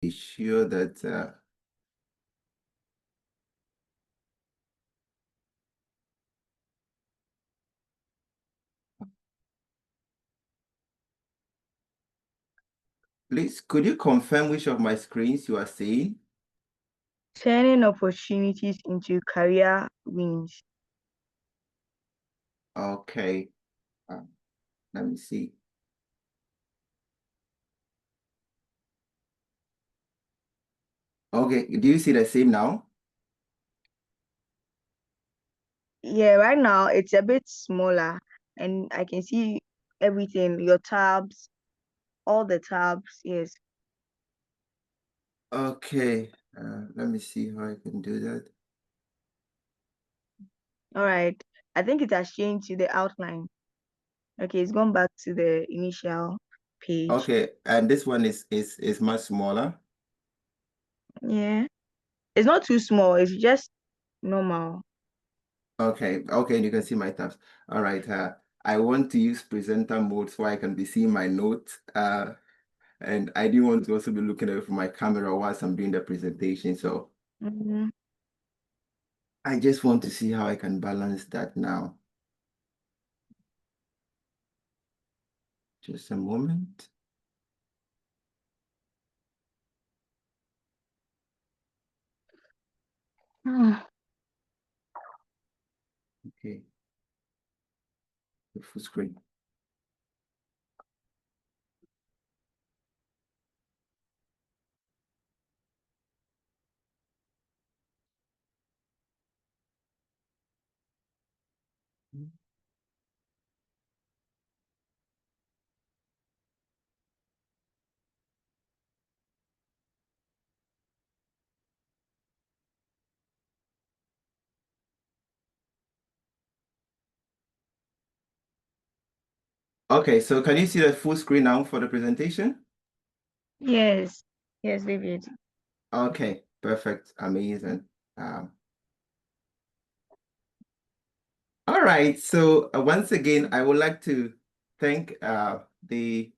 be sure that please, could you confirm which of my screens you are seeing? Turning opportunities into career wins. Okay, let me see. Okay, do you see the same now? Yeah, right now it's a bit smaller and I can see everything, your tabs, all the tabs. Yes. Okay, let me see how I can do that. All right. I think it has changed to the outline. Okay, it's gone back to the initial page. Okay, and this one is much smaller. Yeah. It's not too small, it's just normal. Okay, okay, you can see my tabs. All right, I want to use presenter mode so I can be seeing my notes. And I didn't want to also be looking away from my camera whilst I'm doing the presentation. So Mhm. I just want to see how I can balance that now. Just a moment. Okay, the full screen. Okay, so can you see the full screen now for the presentation? Yes. Yes, David. Okay, perfect, amazing. All right, so once again, I would like to thank the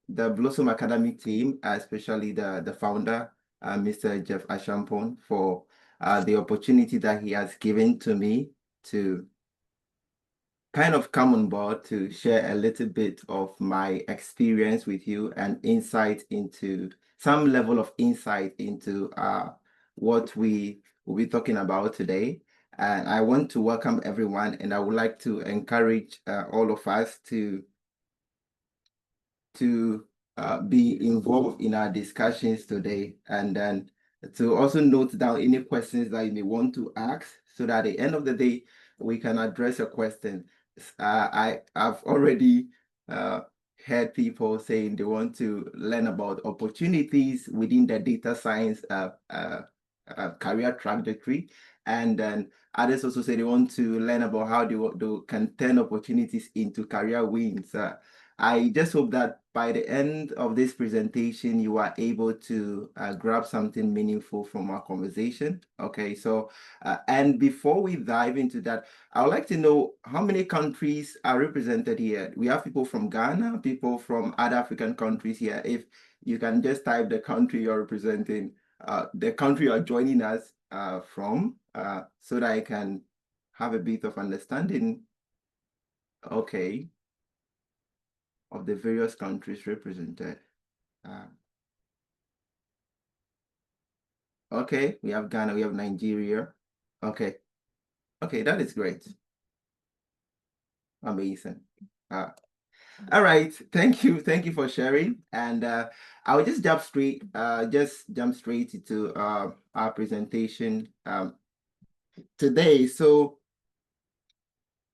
Blossom Academy team, especially the founder, Mr. Jeff Ashampon, for the opportunity that he has given to me to kind of come on board to share a little bit of my experience with you and insight into some level of insight into what we will be talking about today. And I want to welcome everyone, and I would like to encourage all of us to be involved in our discussions today, and then to also note down any questions that you may want to ask so that at the end of the day, we can address your question. I've already uh, heard people saying they want to learn about opportunities within the data science career trajectory. And then others also say they want to learn about how they can turn opportunities into career wins. I just hope that by the end of this presentation, you are able to grab something meaningful from our conversation. Okay, so, and before we dive into that, I would like to know how many countries are represented here. We have people from Ghana, people from other African countries here. If you can just type the country you're representing, the country you're joining us from, so that I can have a bit of understanding. Okay, of the various countries represented. Uh, okay, we have Ghana, we have Nigeria. Okay, okay, that is great. Amazing. Uh, all right, thank you for sharing. And I'll just jump straight into our presentation today. So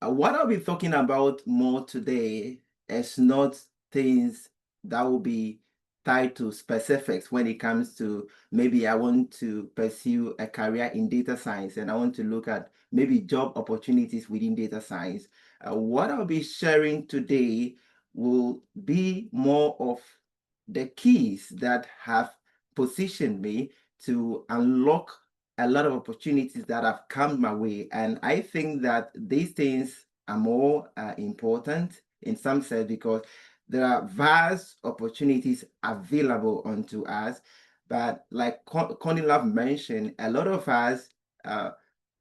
what I'll be talking about more today is not things that will be tied to specifics when it comes to maybe I want to pursue a career in data science and I want to look at maybe job opportunities within data science. What I'll be sharing today will be more of the keys that have positioned me to unlock a lot of opportunities that have come my way. And I think that these things are more important in some sense because there are vast opportunities available unto us. But like Connie Love mentioned, a lot of us,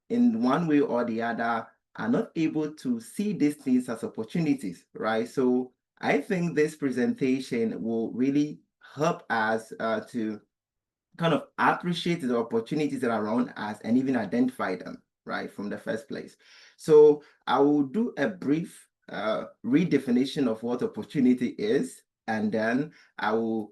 in one way or the other, are not able to see these things as opportunities, right? So I think this presentation will really help us to kind of appreciate the opportunities that are around us and even identify them, right, from the first place. So I will do a brief redefinition of what opportunity is, and then I will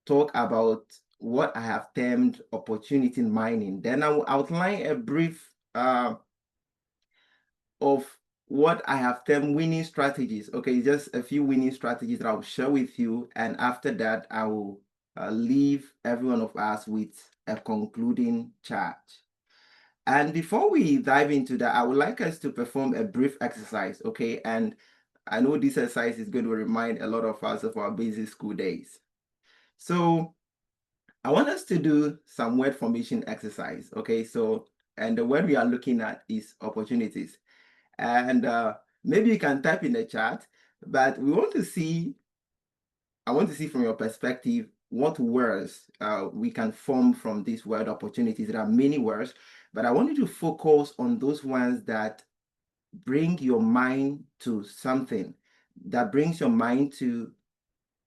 talk about what I have termed opportunity mining. Then I will outline a brief of what I have termed winning strategies. Okay, just a few winning strategies that I'll share with you. And after that, I will leave every one of us with a concluding charge. And before we dive into that, I would like us to perform a brief exercise, okay? And I know this exercise is going to remind a lot of us of our basic school days. So I want us to do some word formation exercise, okay? So, and the word we are looking at is opportunities. And maybe you can type in the chat, but we want to see, I want to see from your perspective, what words we can form from this word opportunities. There are many words, but I want you to focus on those ones that bring your mind to something, that brings your mind to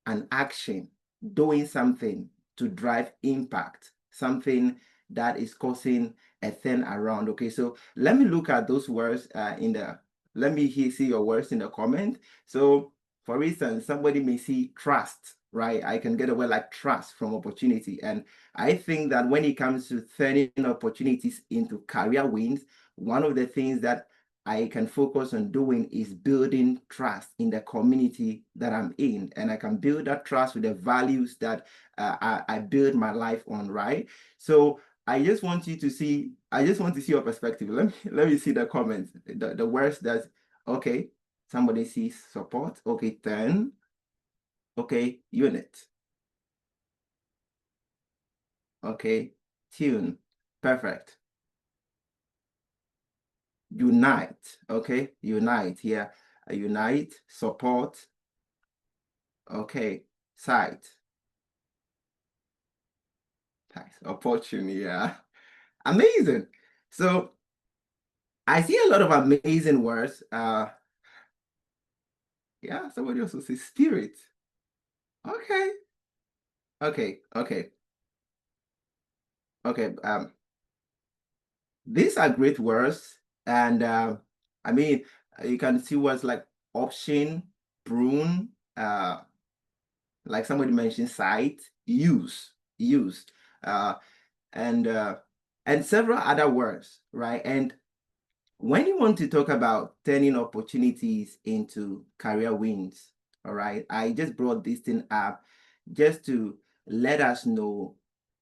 an action, doing something to drive impact, something that is causing a thing around. Okay, so let me look at those words let me see your words in the comment. So for instance, somebody may see trust, right? I can get a word like trust from opportunity. And I think that when it comes to turning opportunities into career wins, one of the things that I can focus on doing is building trust in the community that I'm in. And I can build that trust with the values that I build my life on, right? So I just want you to see, I just want to see your perspective. Let me see the comments, the words that, okay, somebody sees support, okay, turn, okay, unit, okay, tune, perfect. Unite, okay, unite here, unite, support, okay, site, nice, opportunity, yeah, amazing. So I see a lot of amazing words. Yeah, somebody also says spirit. Okay, okay. Okay, these are great words, and I mean, you can see words like option, prune, like somebody mentioned, site, use, uh, and uh, and several other words, right? And when you want to talk about turning opportunities into career wins, all right, I just brought this thing up just to let us know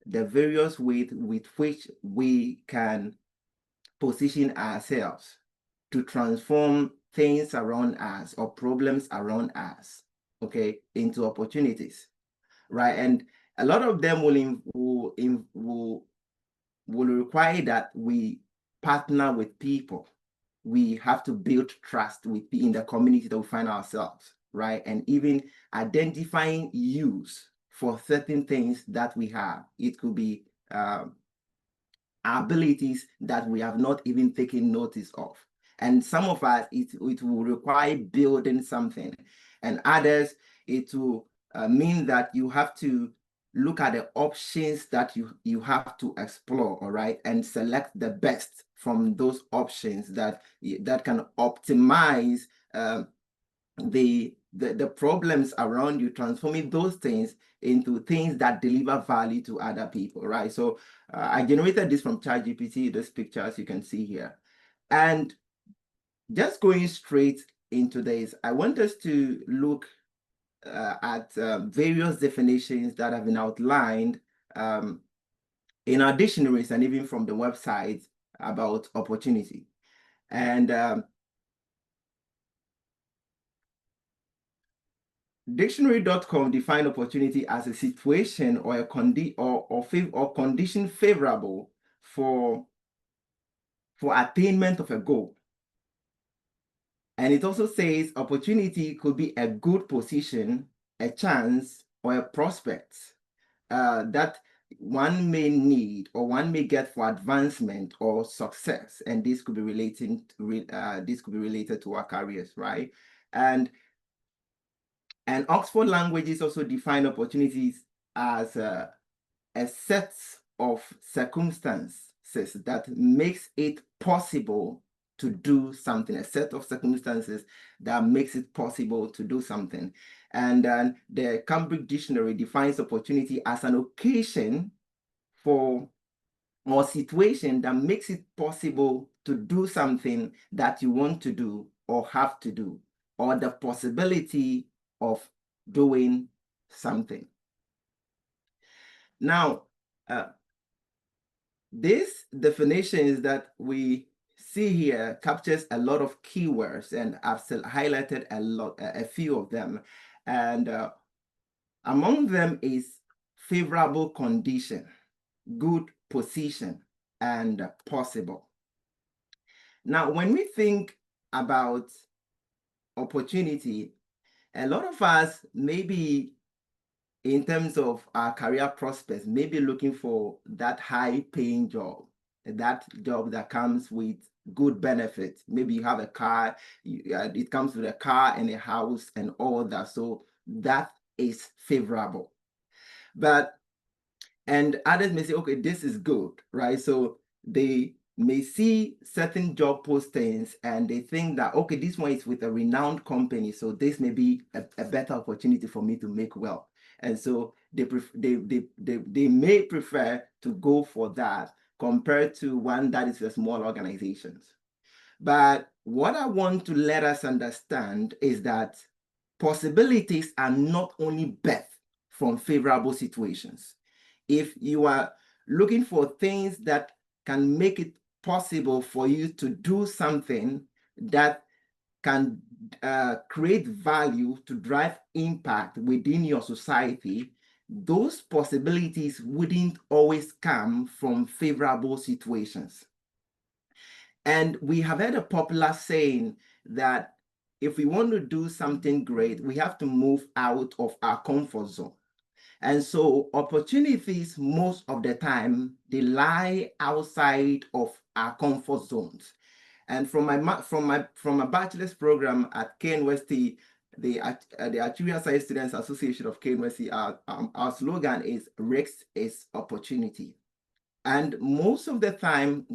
the various ways with which we can position ourselves to transform things around us or problems around us, okay, into opportunities, right? And a lot of them will require that we partner with people. We have to build trust in the community that we find ourselves, right? And even identifying use for certain things that we have. It could be abilities that we have not even taken notice of. And some of us, it will require building something. And others, it will mean that you have to look at the options that you have to explore, all right, and select the best from those options that can optimize the problems around you, transforming those things into things that deliver value to other people, right? So I generated this from ChatGPT, this picture as you can see here. And just going straight into this, I want us to look at various definitions that have been outlined in our dictionaries and even from the website about opportunity. And Dictionary.com define opportunity as a situation or a condition favorable for attainment of a goal. And it also says opportunity could be a good position, a chance, or a prospect that one may need or one may get for advancement or success, and this could be related to our careers, right? And Oxford Languages also define opportunities as a set of circumstances that makes it possible to do something, a set of circumstances that makes it possible to do something. And the Cambridge Dictionary defines opportunity as an occasion for or situation that makes it possible to do something that you want to do or have to do, or the possibility of doing something. Now, this definitions that we see here captures a lot of keywords, and I've highlighted a few of them. And among them is favorable condition, good position, and possible. Now, when we think about opportunity, a lot of us maybe in terms of our career prospects, maybe looking for that high paying job, that job that comes with good benefits. Maybe you have a car, it comes with a car and a house and all that. So that is favorable. And others may say, okay, this is good, right? So they may see certain job postings and they think that, okay, this one is with a renowned company, so this may be a better opportunity for me to make wealth. And so they may prefer to go for that compared to one that is for small organizations. But what I want to let us understand is that possibilities are not only birthed from favorable situations. If you are looking for things that can make it possible for you to do something that can create value to drive impact within your society, those possibilities wouldn't always come from favorable situations. And we have heard a popular saying that if we want to do something great, we have to move out of our comfort zone. And so opportunities most of the time, they lie outside of our comfort zones. And from my bachelor's program at KNUST, the Actuarial Science Students Association of KNUST, our slogan is risk is opportunity. And most of the time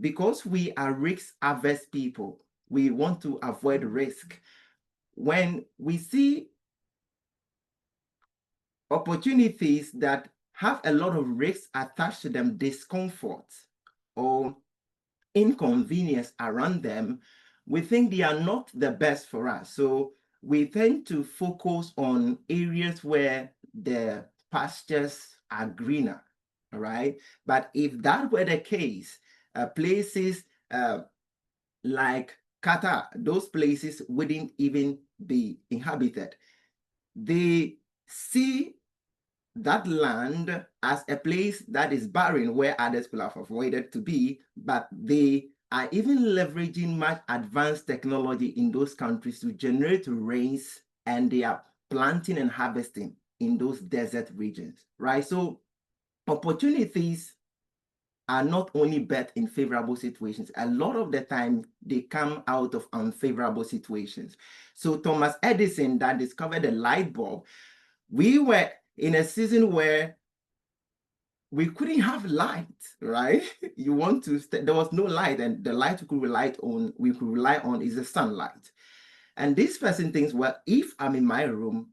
because we are risk averse people, we want to avoid risk. When we see opportunities that have a lot of risks attached to them, discomfort or inconvenience around them, we think they are not the best for us. So we tend to focus on areas where the pastures are greener, all right? But if that were the case, places like Qatar, those places wouldn't even be inhabited. They see that land as a place that is barren where others will have avoided to be, but they are even leveraging much advanced technology in those countries to generate rains, and they are planting and harvesting in those desert regions, right? So opportunities are not only bet in favorable situations. A lot of the time, they come out of unfavorable situations. So Thomas Edison, that discovered the light bulb, we were in a season where we couldn't have light, right? You want to, there was no light, and the light we could rely on is the sunlight. And this person thinks, well, if I'm in my room,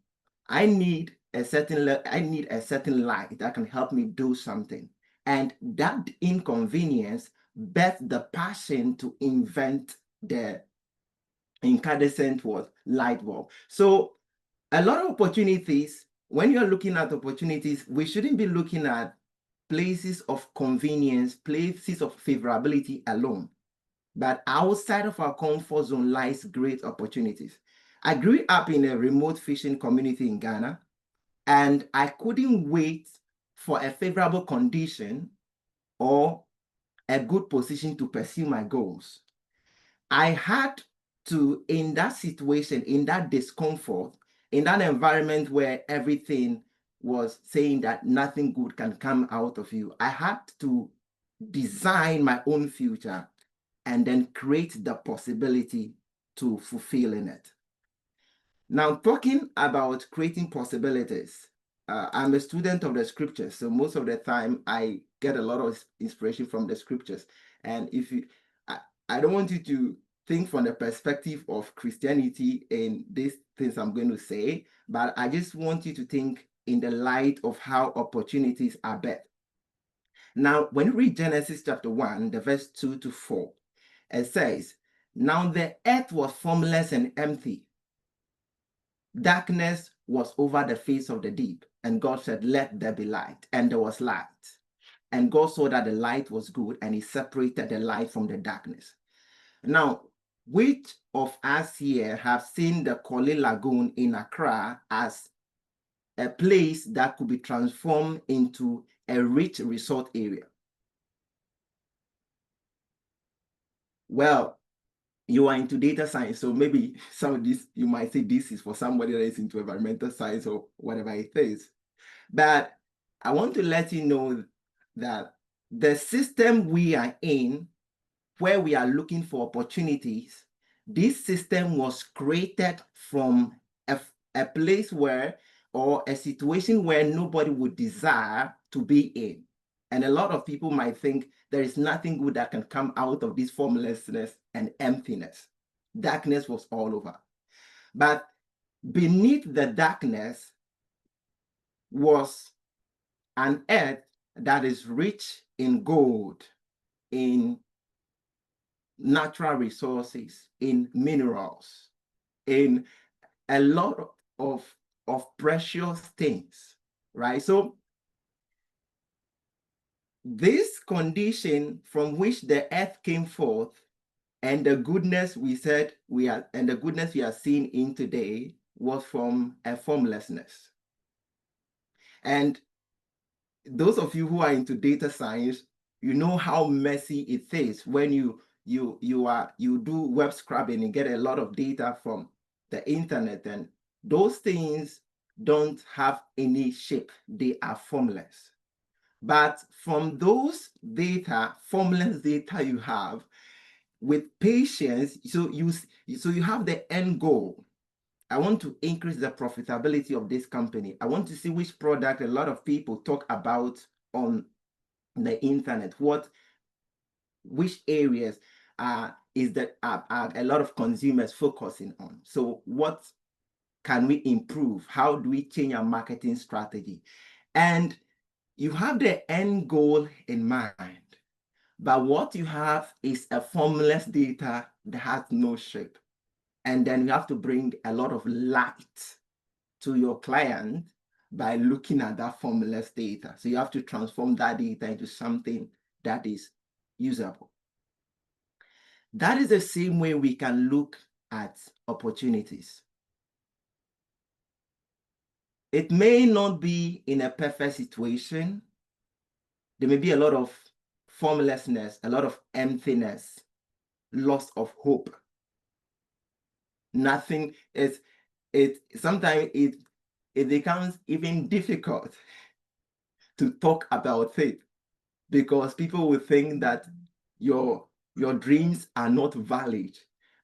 I need a certain light that can help me do something. And that inconvenience birthed the passion to invent the incandescent light bulb. So a lot of opportunities, when you're looking at opportunities, we shouldn't be looking at places of convenience, places of favorability alone. But outside of our comfort zone lies great opportunities. I grew up in a remote fishing community in Ghana, and I couldn't wait for a favorable condition or a good position to pursue my goals. I had to, in that situation, in that discomfort, in that environment where everything was saying that nothing good can come out of you. I had to design my own future and then create the possibility to fulfilling it. Now, talking about creating possibilities, I'm a student of the scriptures, so most of the time I get a lot of inspiration from the scriptures. And if you, I don't want you to think from the perspective of Christianity in these things I'm going to say, but I just want you to think in the light of how opportunities are bet. Now, when you read Genesis chapter 1, the verse 2 to 4, it says, "Now the earth was formless and empty. Darkness was over the face of the deep. And God said, let there be light. And there was light. And God saw that the light was good, and he separated the light from the darkness." Now, which of us here have seen the Koli Lagoon in Accra as a place that could be transformed into a rich resort area? Well, you are into data science, so maybe some of this, you might say this is for somebody that is into environmental science or whatever it is. But I want to let you know that the system we are in, where we are looking for opportunities, this system was created from a place where, or a situation where nobody would desire to be in. And a lot of people might think there is nothing good that can come out of this formlessness and emptiness. Darkness was all over. But beneath the darkness was an earth that is rich in gold, in natural resources, in minerals, in a lot of precious things, right? So this condition from which the earth came forth, and the goodness we said we are, and the goodness we are seeing in today, was from a formlessness. And those of you who are into data science, you know how messy it is when you do web scrubbing and get a lot of data from the internet, and those things don't have any shape. They are formless. But from those data, formless data you have, with patience, so you have the end goal. I want to increase the profitability of this company. I want to see which product a lot of people talk about on the internet. Which areas is that are a lot of consumers focusing on? So what can we improve? How do we change our marketing strategy? And you have the end goal in mind, but what you have is a formless data that has no shape. And then you have to bring a lot of light to your client by looking at that formless data. So you have to transform that data into something that is usable. That is the same way we can look at opportunities. It may not be in a perfect situation. There may be a lot of formlessness, a lot of emptiness, loss of hope. Nothing is, sometimes it becomes even difficult to talk about faith, because people will think that your dreams are not valid,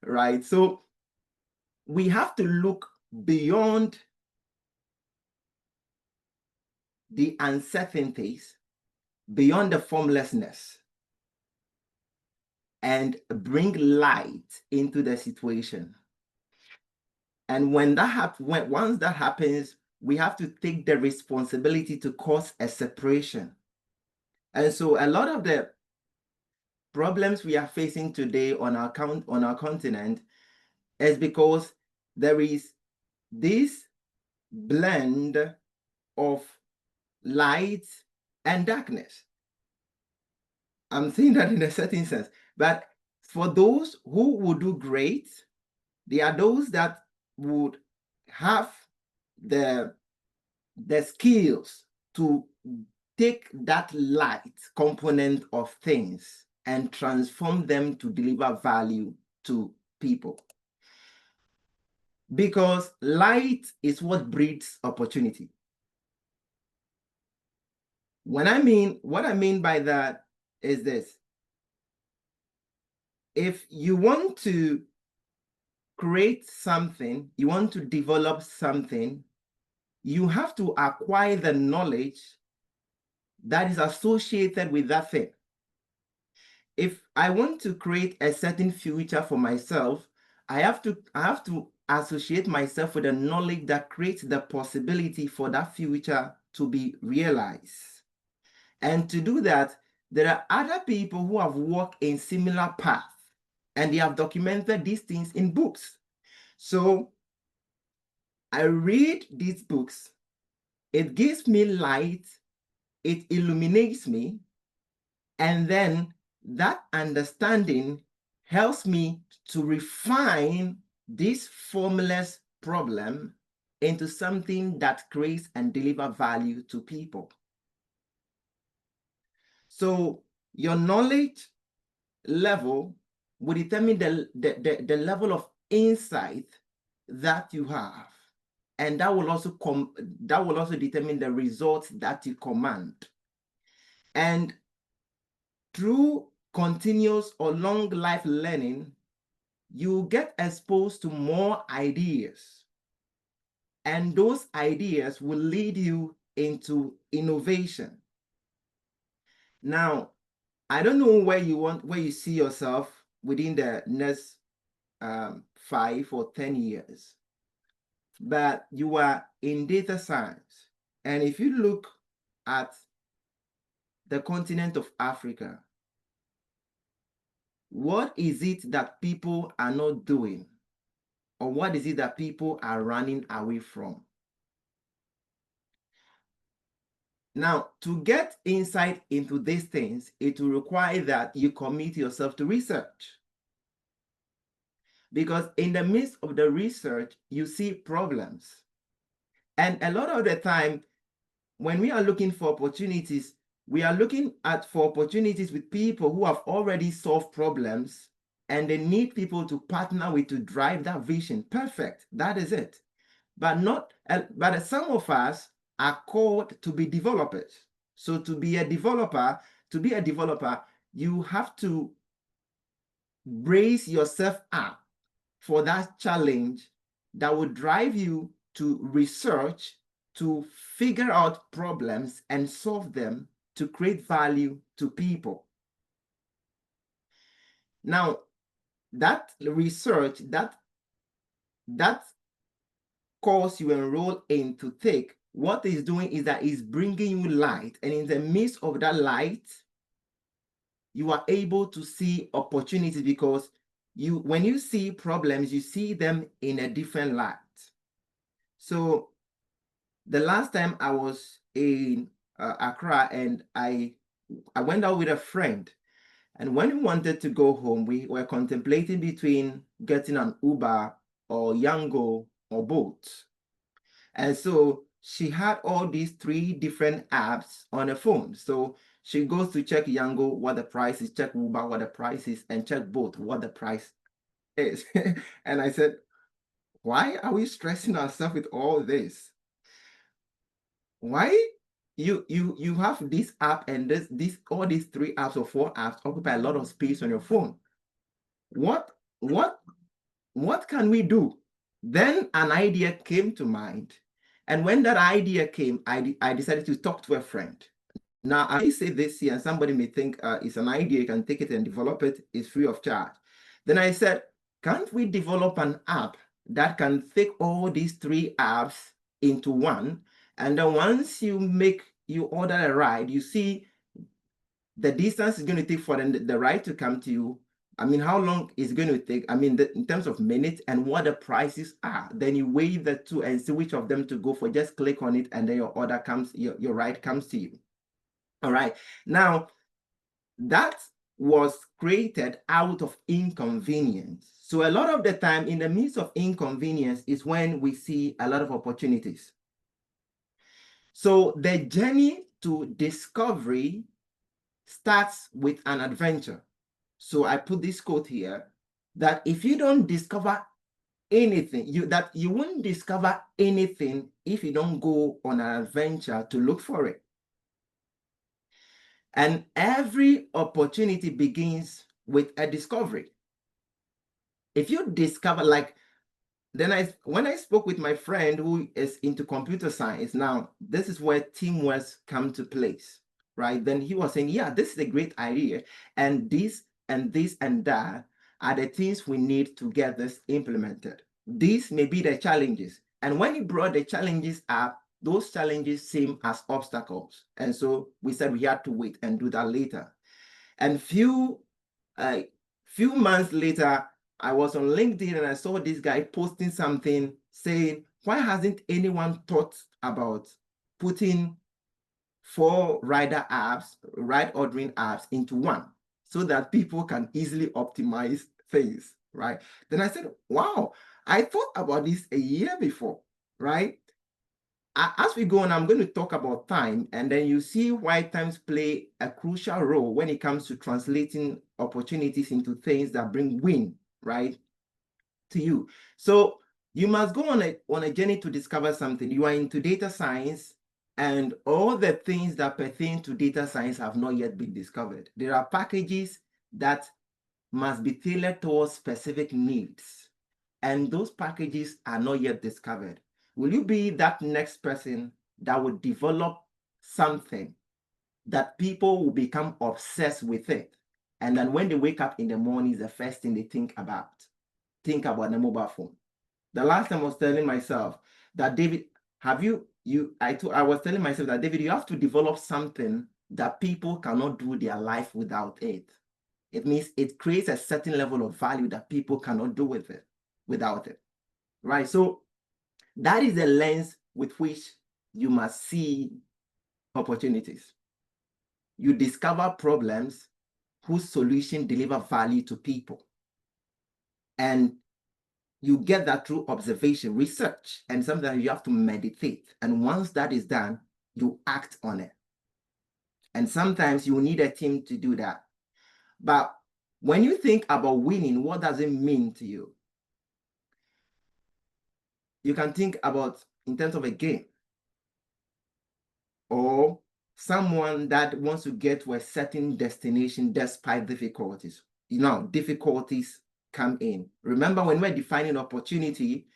right? So we have to look beyond the uncertainties, beyond the formlessness, and bring light into the situation. And when that happens, once that happens, we have to take the responsibility to cause a separation. And so a lot of the problems we are facing today on our continent is because there is this blend of light and darkness. I'm saying that in a certain sense. But for those who would do great, there are those that would have the skills to take that light component of things and transform them to deliver value to people. Because light is what breeds opportunity. What I mean by that is this. If you want to create something, you want to develop something, you have to acquire the knowledge that is associated with that thing. If I want to create a certain future for myself, I have to associate myself with the knowledge that creates the possibility for that future to be realized. And to do that, there are other people who have walked in similar paths, and they have documented these things in books. So I read these books, it gives me light, it illuminates me, and then that understanding helps me to refine this formless problem into something that creates and delivers value to people. So your knowledge level will determine the level of insight that you have. And that will also determine the results that you command. And through continuous or long life learning, you get exposed to more ideas. And those ideas will lead you into innovation. Now, I don't know where you see yourself within the next 5 or 10 years, but you are in data science. And if you look at the continent of Africa, what is it that people are not doing? Or what is it that people are running away from? Now, to get insight into these things, it will require that you commit yourself to research. Because in the midst of the research, you see problems. And a lot of the time, when we are looking for opportunities, we are looking for opportunities with people who have already solved problems, and they need people to partner with to drive that vision. Perfect. That is it. But some of us are called to be developers. So to be a developer, you have to brace yourself up for that challenge that will drive you to research, to figure out problems and solve them to create value to people. Now, that research, that course you enroll in to take, what it's doing is that it's bringing you light. And in the midst of that light, you are able to see opportunities, because when you see problems, you see them in a different light. So the last time I was in Accra, and I went out with a friend, and when we wanted to go home, we were contemplating between getting an Uber or Yango or Bolt. And so she had all these 3 different apps on her phone. So she goes to check Yango, what the price is, check Uber, what the price is, and check Bolt, what the price is. And I said, why are we stressing ourselves with all this? Why you have this app, and all these 3 apps or 4 apps occupy a lot of space on your phone? What can we do? Then an idea came to mind. And when that idea came, I decided to talk to a friend. Now, I may say this here, and somebody may think it's an idea, you can take it and develop it, it's free of charge. Then I said, can't we develop an app that can take all these 3 apps into one? And then once you order a ride, you see the distance is going to take for the ride to come to you. I mean, how long is going to take? I mean, in terms of minutes, and what the prices are. Then you weigh the 2 and see which of them to go for. Just click on it, and then your order comes, your ride comes to you. All right. Now, that was created out of inconvenience. So a lot of the time, in the midst of inconvenience is when we see a lot of opportunities. So the journey to discovery starts with an adventure. So I put this quote here, that if you don't discover anything, you won't discover anything if you don't go on an adventure to look for it. And every opportunity begins with a discovery. If you discover, like, when I spoke with my friend who is into computer science, now this is where teamwork come to place, right? Then he was saying, yeah, this is a great idea, and this and this and that are the things we need to get this implemented. These may be the challenges, and when he brought the challenges up, those challenges seem as obstacles, and so we said we had to wait and do that later. And few months later, I was on LinkedIn and I saw this guy posting something saying, why hasn't anyone thought about putting 4 rider apps, ride ordering apps into one so that people can easily optimize things, right? Then I said, wow, I thought about this a year before, right? As we go on, I'm going to talk about time, and then you see why times play a crucial role when it comes to translating opportunities into things that bring win, right, to you. So you must go on a journey to discover something. You are into data science, and all the things that pertain to data science have not yet been discovered. There are packages that must be tailored towards specific needs, and those packages are not yet discovered. Will you be that next person that will develop something that people will become obsessed with it? And then when they wake up in the morning, is the first thing they think about the mobile phone. The last time I was telling myself that, David, I was telling myself that, David, you have to develop something that people cannot do their life without it. It means it creates a certain level of value that people cannot do without it, right? So that is the lens with which you must see opportunities. You discover problems whose solution deliver value to people. And you get that through observation, research, and sometimes you have to meditate. And once that is done, you act on it. And sometimes you need a team to do that. But when you think about winning, what does it mean to you? You can think about in terms of a game, or someone that wants to get to a certain destination despite difficulties. Difficulties come in. Remember, when we're defining opportunity,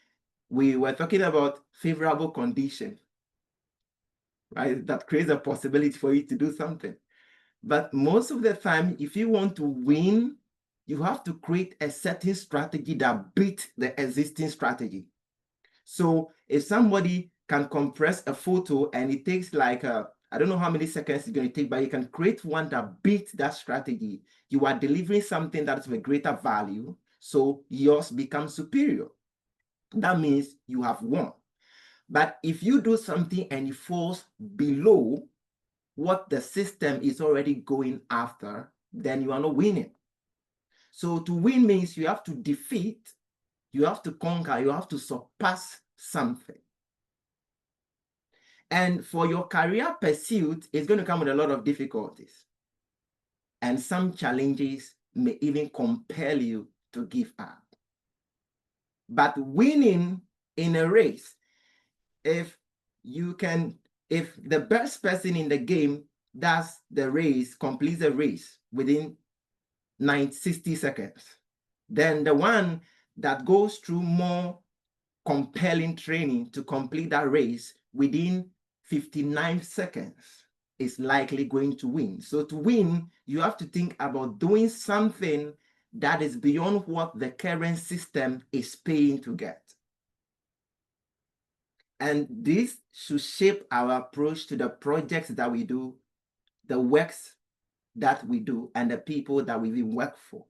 we were talking about favorable condition, right? That creates a possibility for you to do something. But most of the time, if you want to win, you have to create a certain strategy that beats the existing strategy. So if somebody can compress a photo and it takes like, I don't know how many seconds it's going to take, but you can create one that beats that strategy. You are delivering something that's of a greater value, so yours becomes superior. That means you have won. But if you do something and it falls below what the system is already going after, then you are not winning. So to win means you have to defeat, you have to conquer, you have to surpass something. And for your career pursuit, it's going to come with a lot of difficulties. And some challenges may even compel you to give up. But winning in a race, if the best person in the game does the race, completes the race within 60 seconds, then the one that goes through more compelling training to complete that race within 59 seconds is likely going to win. So to win, you have to think about doing something that is beyond what the current system is paying to get. And this should shape our approach to the projects that we do, the works that we do, and the people that we work for.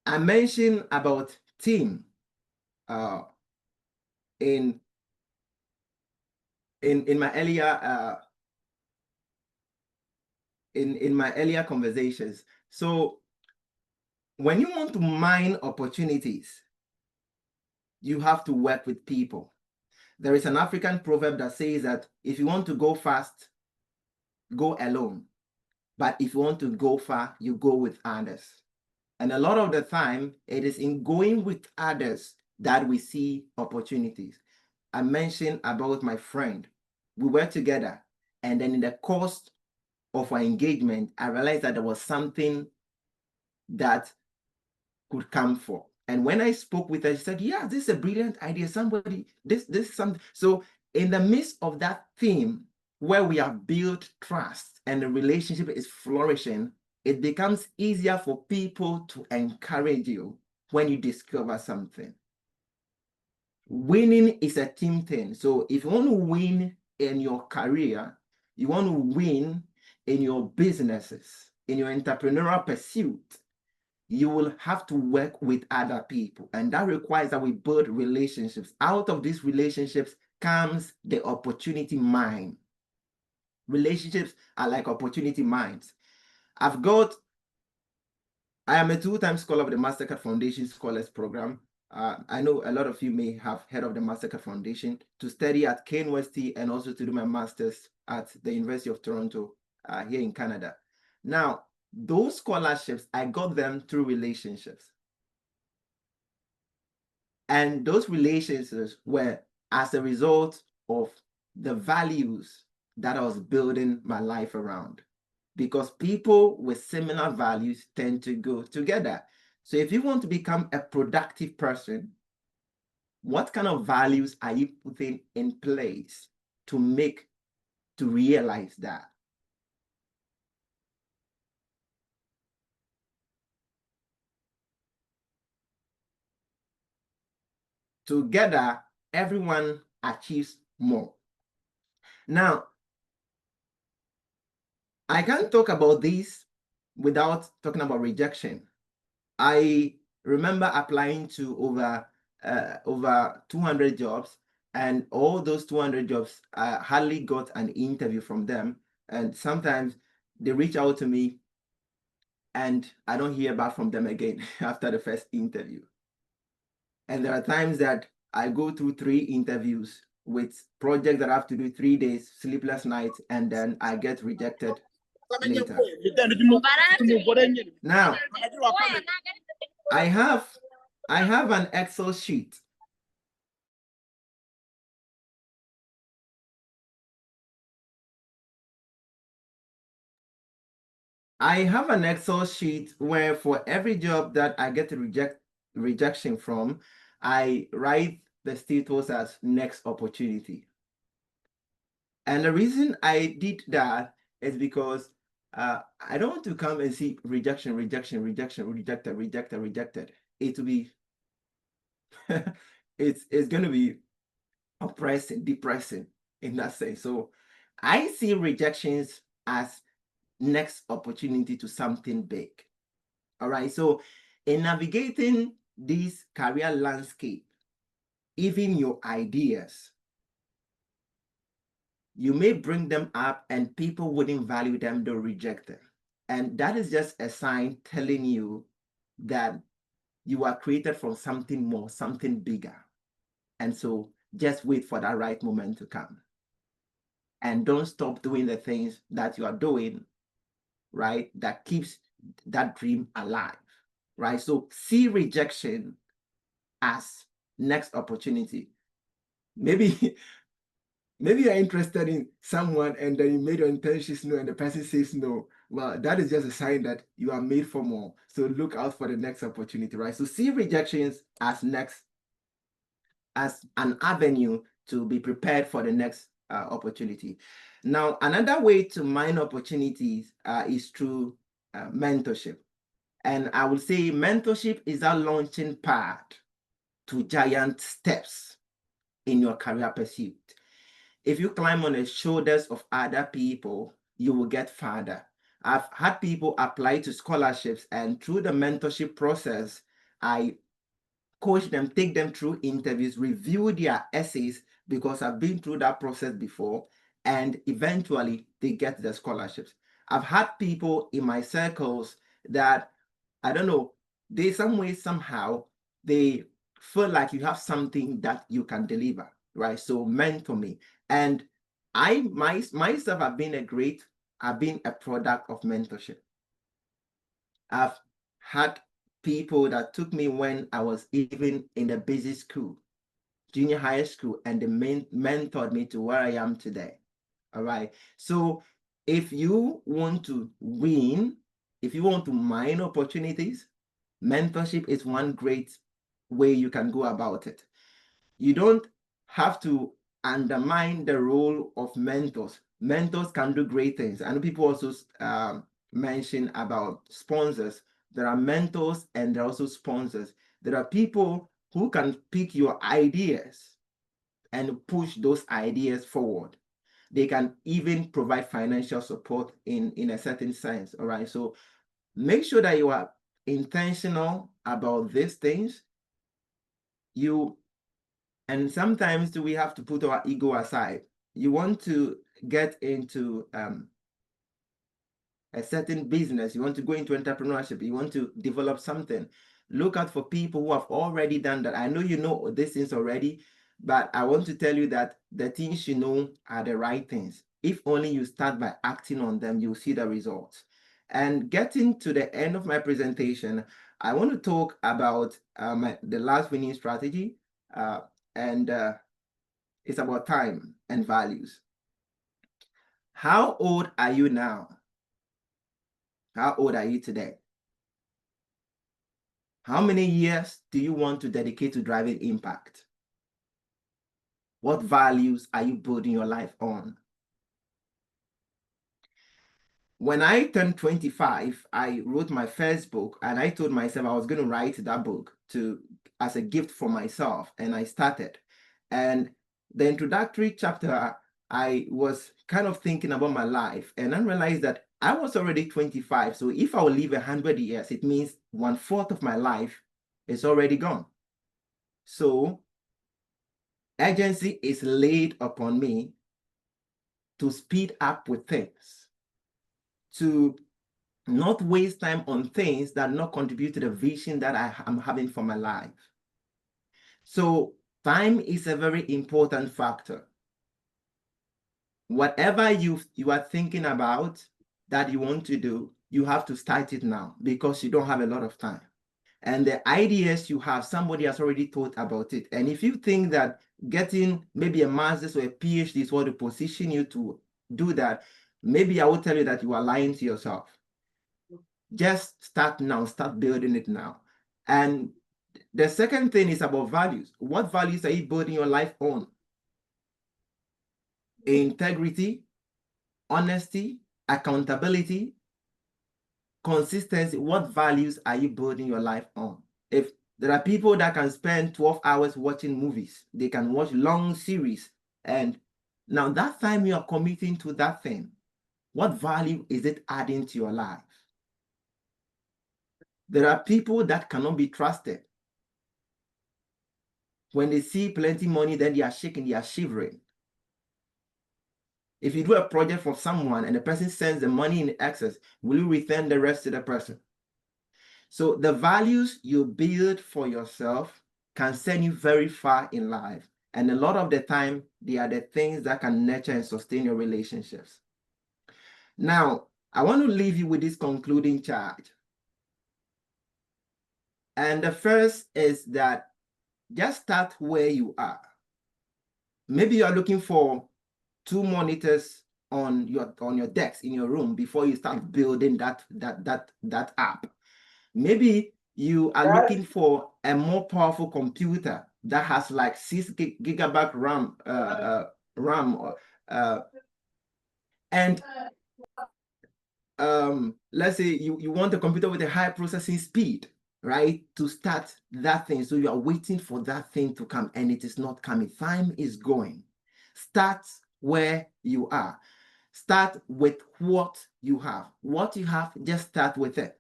I mentioned about team in my earlier in my earlier conversations. So when you want to mine opportunities, you have to work with people. There is an African proverb that says that if you want to go fast, go alone. But if you want to go far, you go with others. And a lot of the time, it is in going with others that we see opportunities. I mentioned about my friend. We were together, and then in the course of our engagement, I realized that there was something that could come for. And when I spoke with her, she said, "Yeah, this is a brilliant idea. Somebody, this is something." So in the midst of that theme where we have built trust and the relationship is flourishing, it becomes easier for people to encourage you when you discover something. Winning is a team thing. So if you want to win in your career, you want to win in your businesses, in your entrepreneurial pursuit, you will have to work with other people. And that requires that we build relationships. Out of these relationships comes the opportunity mine. Relationships are like opportunity mines. I am a two-time scholar of the Mastercard Foundation Scholars Program. I know a lot of you may have heard of the Mastercard Foundation to study at Kane Westy and also to do my master's at the University of Toronto here in Canada. Now, those scholarships, I got them through relationships. And those relationships were as a result of the values that I was building my life around. Because people with similar values tend to go together. So if you want to become a productive person, what kind of values are you putting in place to realize that? Together, everyone achieves more. Now, I can't talk about this without talking about rejection. I remember applying to over 200 jobs, and all those 200 jobs, I hardly got an interview from them. And sometimes they reach out to me and I don't hear back from them again after the first interview. And there are times that I go through 3 interviews with projects that I have to do 3 days, sleepless nights, and then I get rejected later. Now, I have an Excel sheet. I have an Excel sheet where for every job that I get a rejection from, I write the status as next opportunity. And the reason I did that is because I don't want to come and see rejection, rejected. It will be it's going to be oppressing, depressing in that sense. So I see rejections as next opportunity to something big. All right. So in navigating this career landscape, even your ideas, you may bring them up and people wouldn't value them, they'll reject them. And that is just a sign telling you that you are created from something more, something bigger. And so just wait for that right moment to come. And don't stop doing the things that you are doing, right? That keeps that dream alive, right? So see rejection as next opportunity. Maybe maybe you're interested in someone and then you made your intentions no and the person says no. Well, that is just a sign that you are made for more. So look out for the next opportunity, right? So see rejections as an avenue to be prepared for the next opportunity. Now, another way to mine opportunities is through mentorship. And I would say mentorship is a launching pad to giant steps in your career pursuit. If you climb on the shoulders of other people, you will get farther. I've had people apply to scholarships, and through the mentorship process, I coach them, take them through interviews, review their essays because I've been through that process before, and eventually they get the scholarships. I've had people in my circles that, I don't know, they some way, somehow, they feel like you have something that you can deliver, right? So mentor me. And myself have been I've been a product of mentorship. I've had people that took me when I was even in the basic school, junior high school, and they mentored me to where I am today. All right. So if you want to win, if you want to mine opportunities, mentorship is one great way you can go about it. You don't have to undermine the role of mentors. Mentors can do great things. I know people also mention about sponsors. There are mentors and there are also sponsors. There are people who can pick your ideas and push those ideas forward. They can even provide financial support in a certain sense. All right. So make sure that you are intentional about these things. And sometimes we have to put our ego aside. You want to get into a certain business, you want to go into entrepreneurship, you want to develop something, look out for people who have already done that. I know you know these things already, but I want to tell you that the things you know are the right things. If only you start by acting on them, you'll see the results. And getting to the end of my presentation, I want to talk about the last winning strategy, and it's about time and values. How old are you now? How old are you today? How many years do you want to dedicate to driving impact? What values are you building your life on? When I turned 25, I wrote my first book, and I told myself I was going to write that book as a gift for myself, and I started. And the introductory chapter, I was kind of thinking about my life, and I realized that I was already 25. So if I will live 100 years, it means 1/4 of my life is already gone. So urgency is laid upon me to speed up with things, to not waste time on things that not contribute to the vision that I am having for my life. So time is a very important factor. Whatever you are thinking about that you want to do, you have to start it now because you don't have a lot of time. And the ideas you have, somebody has already thought about it. And if you think that getting maybe a master's or a PhD is what to position you to do that, maybe I will tell you that you are lying to yourself. Just start now, start building it now. And the second thing is about values. What values are you building your life on? Integrity, honesty, accountability, consistency. What values are you building your life on? If there are people that can spend 12 hours watching movies, they can watch long series, and now that time you are committing to that thing, what value is it adding to your life? There are people that cannot be trusted. When they see plenty money, then they are shaking, they are shivering. If you do a project for someone and the person sends the money in excess, will you return the rest to the person? So the values you build for yourself can send you very far in life. And a lot of the time, they are the things that can nurture and sustain your relationships. Now, I want to leave you with this concluding charge. And the first is that just start where you are. Maybe you are looking for 2 monitors on your desk in your room before you start building that app. Maybe you are looking for a more powerful computer that has like 6 GB RAM, and let's say you want a computer with a high processing speed, right? To start that thing. So you are waiting for that thing to come and it is not coming. Time is going. Start where you are. Start with what you have. What you have, just start with it.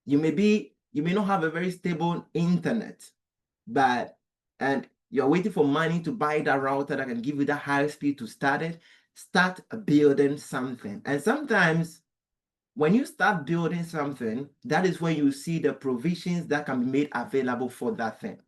You may not have a very stable internet, and you're waiting for money to buy that router that can give you that high speed to start it. Start building something. And sometimes when you start building something, that is when you see the provisions that can be made available for that thing.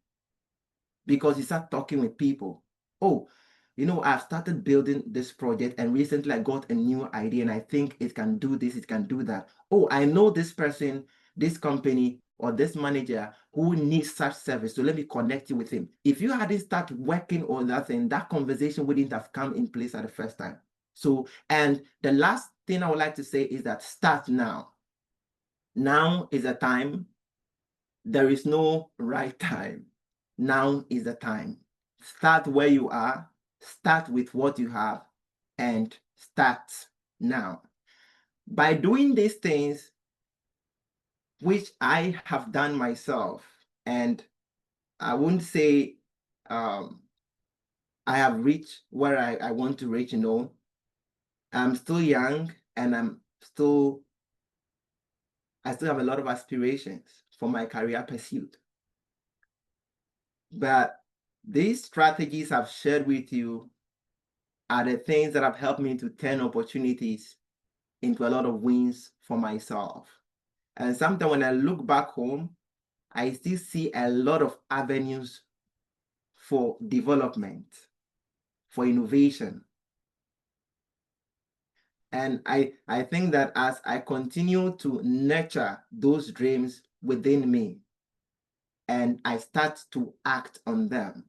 Because you start talking with people. Oh, I've started building this project and recently I got a new idea and I think it can do this, it can do that. Oh, I know this person, this company or this manager who needs such service, so let me connect you with him. If you hadn't started working on that thing, that conversation wouldn't have come in place at the first time. So, and the last thing I would like to say is that start now. Now is the time. There is no right time. Now is the time. Start where you are, start with what you have, and start now. By doing these things, which I have done myself, and I wouldn't say I have reached where I want to reach, I'm still young and I still have a lot of aspirations for my career pursuit. But these strategies I've shared with you are the things that have helped me to turn opportunities into a lot of wins for myself. And sometimes when I look back home, I still see a lot of avenues for development, for innovation. And I think that as I continue to nurture those dreams within me and I start to act on them,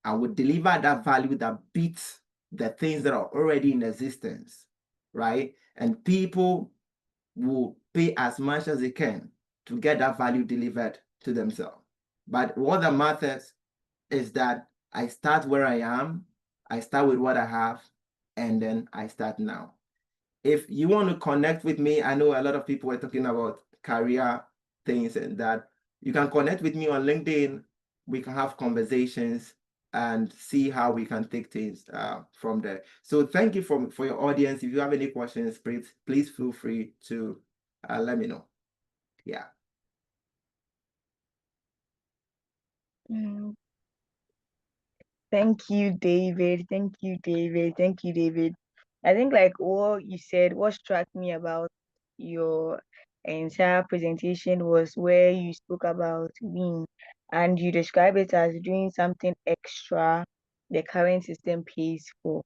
I would deliver that value that beats the things that are already in existence, right? And people will pay as much as they can to get that value delivered to themselves. But what that matters is that I start where I am, I start with what I have, and then I start now. If you want to connect with me, I know a lot of people were talking about career things and that. You can connect with me on LinkedIn. We can have conversations and see how we can take things from there. So thank you for your audience. If you have any questions, please feel free to let me know. Yeah. Mm. Thank you, David. Thank you, David. Thank you, David. I think like what you said, what struck me about your entire presentation was where you spoke about win and you describe it as doing something extra the current system pays for.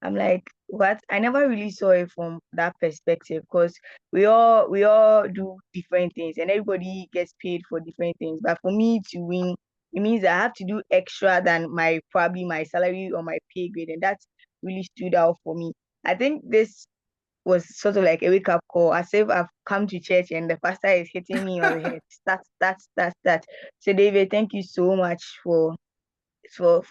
I'm like, what? I never really saw it from that perspective because we all do different things and everybody gets paid for different things. But for me to win, it means I have to do extra than my probably my salary or my pay grade, and that really stood out for me. I think this was sort of like a wake up call, as if I've come to church and the pastor is hitting me on the head. That. So David, thank you so much for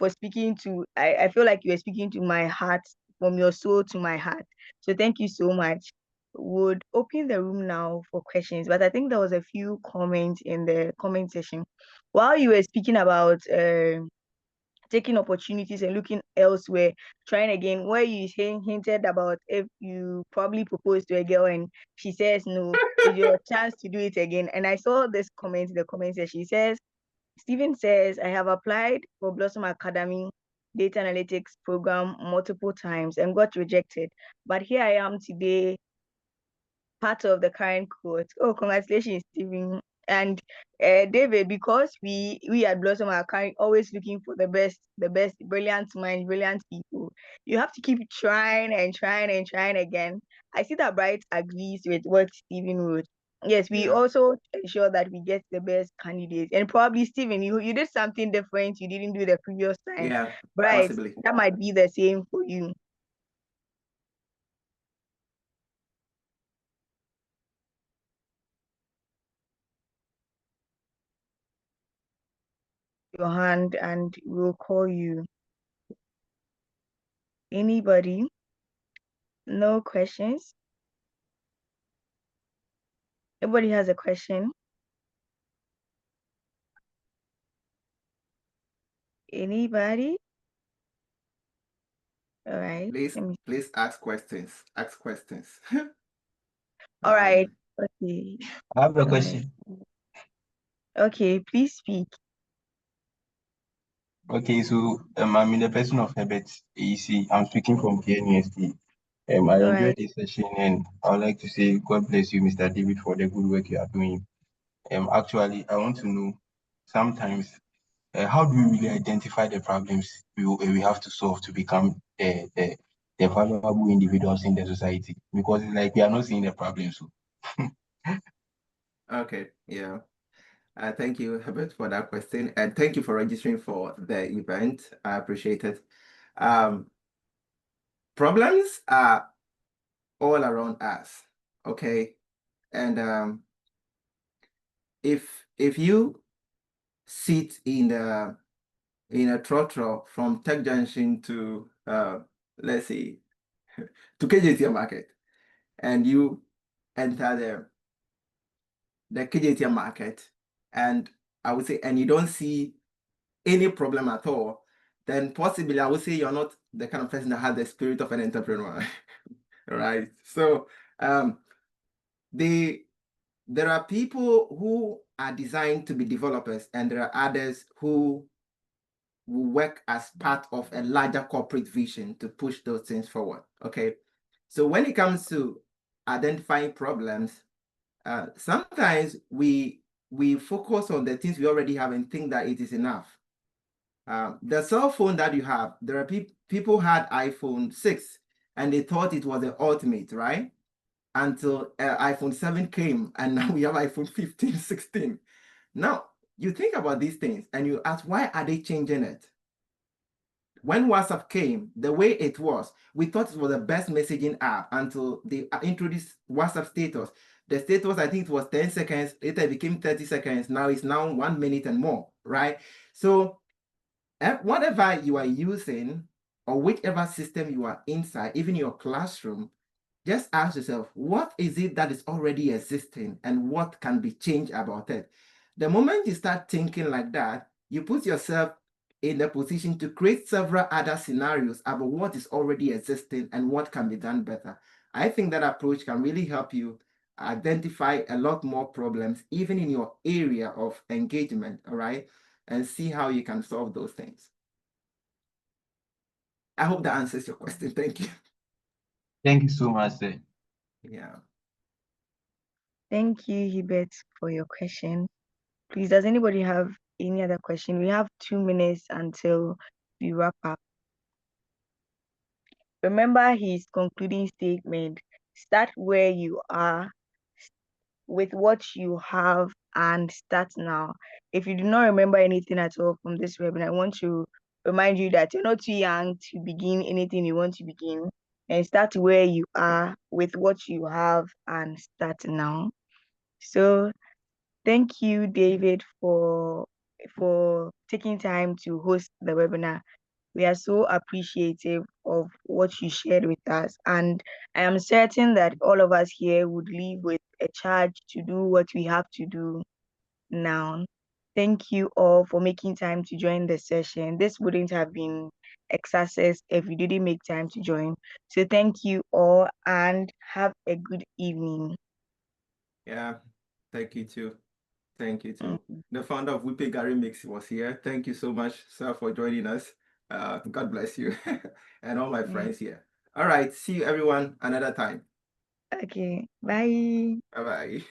speaking to. I feel like you were speaking to my heart, from your soul to my heart. So thank you so much. Would open the room now for questions, but I think there was a few comments in the comment section while you were speaking about taking opportunities and looking elsewhere, trying again, where you hinted about if you probably propose to a girl and she says no, is your chance to do it again. And I saw this comment in the comment section. She says, Stephen says, I have applied for Blossom Academy data analytics program multiple times and got rejected. But here I am today, part of the current cohort. Oh, congratulations, Stephen. And David, because we at Blossom are always looking for the best, brilliant minds, brilliant people. You have to keep trying and trying and trying again. I see that Bright agrees with what Stephen wrote. Yes, we Yeah. also ensure that we get the best candidates. And probably Stephen, you did something different you didn't do the previous time. Yeah, Bright, possibly. that might be the same for you. Your hand and we'll call you. Anybody? No questions? Everybody has a question? Anybody? All right. Please, Let me. please ask questions. Ask questions. All right. um, Okay. I have a All right. question. Okay. Please speak. Okay, so I'm in the person of Herbert AEC. I'm speaking from KNUST. I All enjoyed right. this session and I would like to say God bless you, Mr. David, for the good work you are doing. Actually, I want to know sometimes how do we really identify the problems we have to solve to become the valuable individuals in the society? Because it's like we are not seeing the problems. So. okay, yeah. Thank you, Herbert, for that question, and thank you for registering for the event. I appreciate it. Um, Problems are all around us, okay? And if you sit in a trotro from Tech Junction to let's say to KJT market, and you enter the KJT market, and I would say, and you don't see any problem at all, then possibly I would say you're not the kind of person that has the spirit of an entrepreneur, right? So um, there are people who are designed to be developers, and there are others who will work as part of a larger corporate vision to push those things forward. Okay. So when it comes to identifying problems, sometimes we focus on the things we already have and think that it is enough. The cell phone that you have, there are people had iPhone 6 and they thought it was the ultimate, right? Until iPhone 7 came, and now we have iPhone 15, 16. Now, you think about these things and you ask, why are they changing it? When WhatsApp came, the way it was, we thought it was the best messaging app until they introduced WhatsApp status. The status, I think it was 10 seconds, later it became 30 seconds. Now it's now 1 minute and more, right? So whatever you are using or whichever system you are inside, even your classroom, just ask yourself, what is it that is already existing and what can be changed about it? The moment you start thinking like that, you put yourself in the position to create several other scenarios about what is already existing and what can be done better. I think that approach can really help you identify a lot more problems, even in your area of engagement, all right? And see how you can solve those things. I hope that answers your question. Thank you. Thank you so much, sir. Yeah. Thank you, Hubert, for your question. Please, does anybody have any other question? We have 2 minutes until we wrap up. Remember his concluding statement. Start where you are with what you have and start now. If you do not remember anything at all from this webinar, I want to remind you that you're not too young to begin anything you want to begin, and start where you are with what you have and start now. So thank you, David, for taking time to host the webinar. We are so appreciative of what you shared with us. And I am certain that all of us here would leave with a charge to do what we have to do now. Thank you all for making time to join the session. This wouldn't have been a success if you didn't make time to join. So thank you all and have a good evening. Yeah. Thank you too. Thank you too. Mm. The founder of Wipe Gary Mix was here. Thank you so much, sir, for joining us. God bless you and all my friends here. All right. See you everyone another time. Okay, bye. Bye bye.